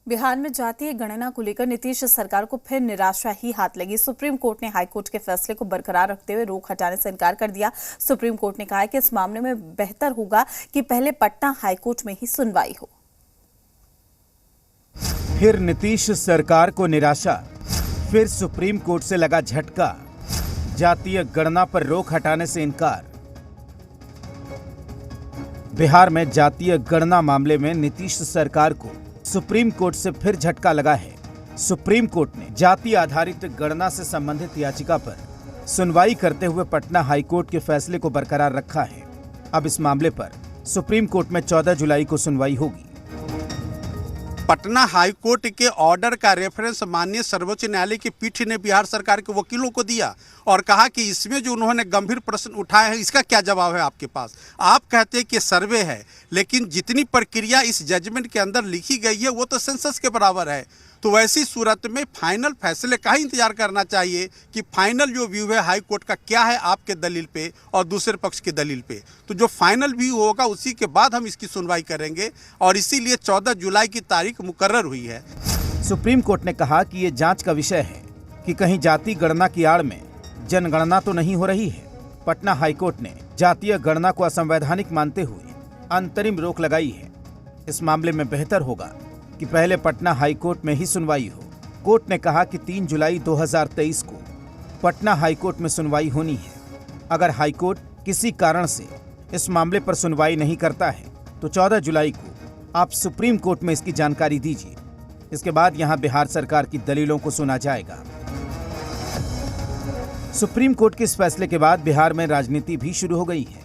बिहार में जातीय गणना को लेकर नीतीश सरकार को फिर निराशा ही हाथ लगी। सुप्रीम कोर्ट ने हाईकोर्ट के फैसले को बरकरार रखते हुए रोक हटाने से इनकार कर दिया। सुप्रीम कोर्ट ने कहा है कि इस मामले में बेहतर होगा कि पहले पटना हाईकोर्ट में ही सुनवाई हो। फिर नीतीश सरकार को निराशा, फिर सुप्रीम कोर्ट से लगा झटका। जातीय गणना पर रोक हटाने से इनकार। बिहार में जातीय गणना मामले में नीतीश सरकार को सुप्रीम कोर्ट से फिर झटका लगा है। सुप्रीम कोर्ट ने जाति आधारित गणना से संबंधित याचिका पर सुनवाई करते हुए पटना हाईकोर्ट के फैसले को बरकरार रखा है। अब इस मामले पर सुप्रीम कोर्ट में 14 जुलाई को सुनवाई होगी। पटना हाईकोर्ट के ऑर्डर का रेफरेंस माननीय सर्वोच्च न्यायालय की पीठ ने बिहार सरकार के वकीलों को दिया और कहा कि इसमें जो उन्होंने गंभीर प्रश्न उठाए हैं, इसका क्या जवाब है आपके पास। आप कहते हैं कि सर्वे है, लेकिन जितनी प्रक्रिया इस जजमेंट के अंदर लिखी गई है वो तो सेंसस के बराबर है। तो वैसी सूरत में फाइनल फैसले का ही इंतजार करना चाहिए कि फाइनल जो व्यू है हाई कोर्ट का क्या है आपके दलील पे और दूसरे पक्ष की दलील पे। तो जो फाइनल व्यू होगा उसी के बाद हम इसकी सुनवाई करेंगे और इसीलिए 14 जुलाई की तारीख मुकर्रर हुई है। सुप्रीम कोर्ट ने कहा कि ये जांच का विषय है कि कहीं जाति गणना की आड़ में जनगणना तो नहीं हो रही है। पटना हाईकोर्ट ने जातीय गणना को असंवैधानिक मानते हुए अंतरिम रोक लगाई है। इस मामले में बेहतर होगा कि पहले पटना हाईकोर्ट में ही सुनवाई हो। कोर्ट ने कहा कि 3 जुलाई 2023 को पटना हाईकोर्ट में सुनवाई होनी है। अगर हाईकोर्ट किसी कारण से इस मामले पर सुनवाई नहीं करता है तो 14 जुलाई को आप सुप्रीम कोर्ट में इसकी जानकारी दीजिए। इसके बाद यहां बिहार सरकार की दलीलों को सुना जाएगा। सुप्रीम कोर्ट के इस फैसले के बाद बिहार में राजनीति भी शुरू हो गई है।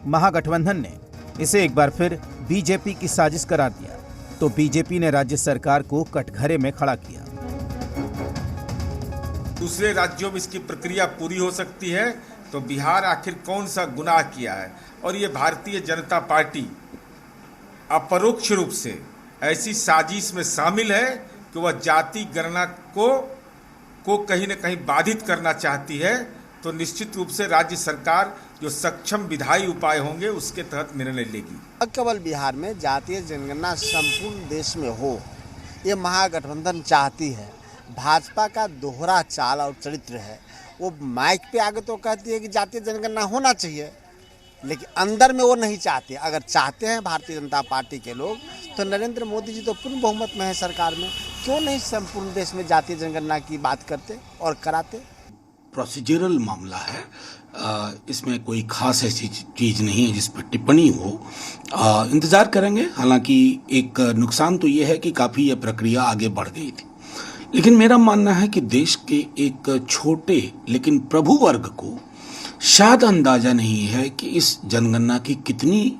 महागठबंधन ने इसे एक बार फिर बीजेपी की साजिश करार दिया तो बीजेपी ने राज्य सरकार को कटघरे में खड़ा किया। दूसरे राज्यों में इसकी प्रक्रिया पूरी हो सकती है तो बिहार आखिर कौन सा गुनाह किया है। और ये भारतीय जनता पार्टी अपरोक्ष रूप से ऐसी साजिश में शामिल है कि वह जाति गणना को कहीं न कहीं बाधित करना चाहती है। तो निश्चित रूप से राज्य सरकार जो सक्षम विधायी उपाय होंगे उसके तहत निर्णय लेगी। केवल बिहार में जातीय जनगणना संपूर्ण देश में हो, ये महागठबंधन चाहती है। भाजपा का दोहरा चाल और चरित्र है। वो माइक पे आगे तो कहती है कि जातीय जनगणना होना चाहिए, लेकिन अंदर में वो नहीं चाहते। अगर चाहते हैं भारतीय जनता पार्टी के लोग तो नरेंद्र मोदी जी तो पूर्ण बहुमत में है सरकार में, क्यों नहीं संपूर्ण देश में जातीय जनगणना की बात करते और कराते। प्रोसीजरल मामला है, इसमें कोई खास ऐसी चीज़ नहीं है जिस पर टिप्पणी हो। इंतज़ार करेंगे। हालांकि एक नुकसान तो ये है कि काफ़ी ये प्रक्रिया आगे बढ़ गई थी, लेकिन मेरा मानना है कि देश के एक छोटे लेकिन प्रभु वर्ग को शायद अंदाज़ा नहीं है कि इस जनगणना की कितनी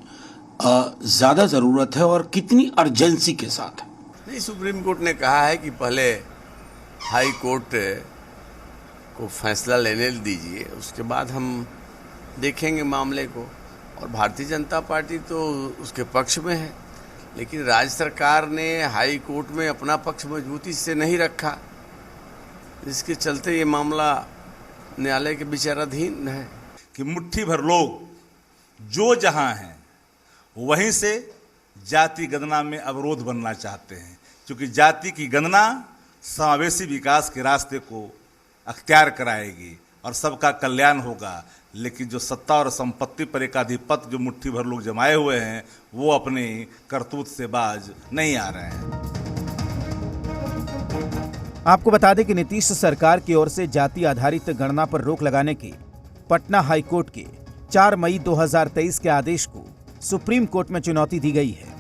ज़्यादा ज़रूरत है और कितनी अर्जेंसी के साथ है। नहीं, सुप्रीम कोर्ट ने कहा है कि पहले हाई कोर्ट को फैसला लेने दीजिए, उसके बाद हम देखेंगे मामले को। और भारतीय जनता पार्टी तो उसके पक्ष में है, लेकिन राज्य सरकार ने हाई कोर्ट में अपना पक्ष मजबूती से नहीं रखा, जिसके चलते ये मामला न्यायालय के विचाराधीन है। कि मुट्ठी भर लोग जो जहां हैं वहीं से जाति गणना में अवरोध बनना चाहते हैं, क्योंकि जाति की गणना समावेशी विकास के रास्ते को अख्तियार कराएगी और सबका कल्याण होगा। लेकिन जो सत्ता और संपत्ति पर एक आधिपत्य जो मुट्ठी भर लोग जमाए हुए हैं वो अपने करतूत से बाज नहीं आ रहे हैं। आपको बता दें कि नीतीश सरकार की ओर से जाति आधारित गणना पर रोक लगाने के पटना हाईकोर्ट के 4 मई 2023 के आदेश को सुप्रीम कोर्ट में चुनौती दी गई है।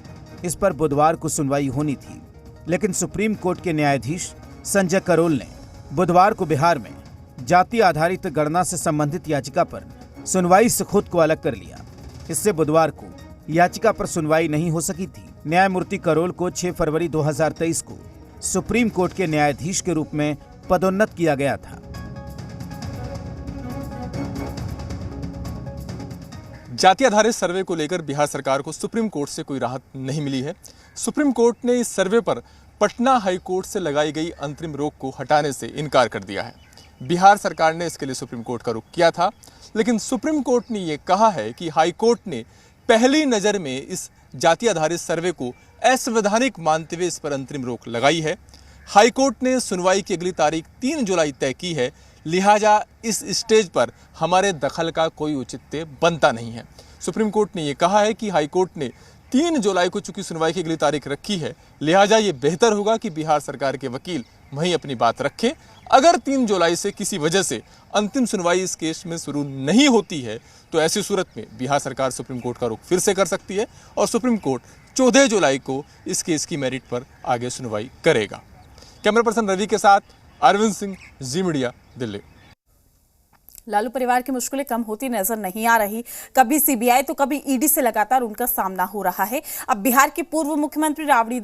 इस पर बुधवार को सुनवाई होनी थी, लेकिन सुप्रीम कोर्ट के न्यायाधीश संजय करोल ने बुधवार को बिहार में जाति आधारित गणना से संबंधित याचिका पर सुनवाई से खुद को अलग कर लिया। इससे बुधवार को याचिका पर सुनवाई नहीं हो सकी थी। न्यायमूर्ति करोल को 6 फरवरी 2023 को सुप्रीम कोर्ट के न्यायाधीश के रूप में पदोन्नत किया गया था। जाति आधारित सर्वे को लेकर बिहार सरकार को सुप्रीम कोर्ट से कोई राहत नहीं मिली है। सुप्रीम कोर्ट ने इस सर्वे पर पटना हाई कोर्ट से लगाई गई अंतरिम रोक को हटाने से इनकार कर दिया है। बिहार सरकार ने इसके लिए सुप्रीम कोर्ट का रुख किया था, लेकिन सुप्रीम कोर्ट ने यह कहा है कि हाई कोर्ट ने पहली नज़र में इस जाति आधारित सर्वे को असंवैधानिक मानते हुए इस पर अंतरिम रोक लगाई है। हाईकोर्ट ने सुनवाई की अगली तारीख 3 जुलाई तय की है, लिहाजा इस स्टेज पर हमारे दखल का कोई औचित्य बनता नहीं है। सुप्रीम कोर्ट ने यह कहा है कि हाईकोर्ट ने 3 जुलाई को चूंकि सुनवाई की अगली तारीख रखी है, लिहाजा ये बेहतर होगा कि बिहार सरकार के वकील वहीं अपनी बात रखें। अगर 3 जुलाई से किसी वजह से अंतिम सुनवाई इस केस में शुरू नहीं होती है तो ऐसी सूरत में बिहार सरकार सुप्रीम कोर्ट का रुख फिर से कर सकती है और सुप्रीम कोर्ट 14 जुलाई को इस केस की मेरिट पर आगे सुनवाई करेगा। कैमरा पर्सन रवि के साथ अरविंद सिंह, जी मीडिया, दिल्ली। लालू परिवार की मुश्किलें कम होती नजर नहीं आ रही। कभी सीबीआई तो कभी ईडी से लगातार उनका सामना हो रहा है। अब बिहार के पूर्व मुख्यमंत्री राबड़ी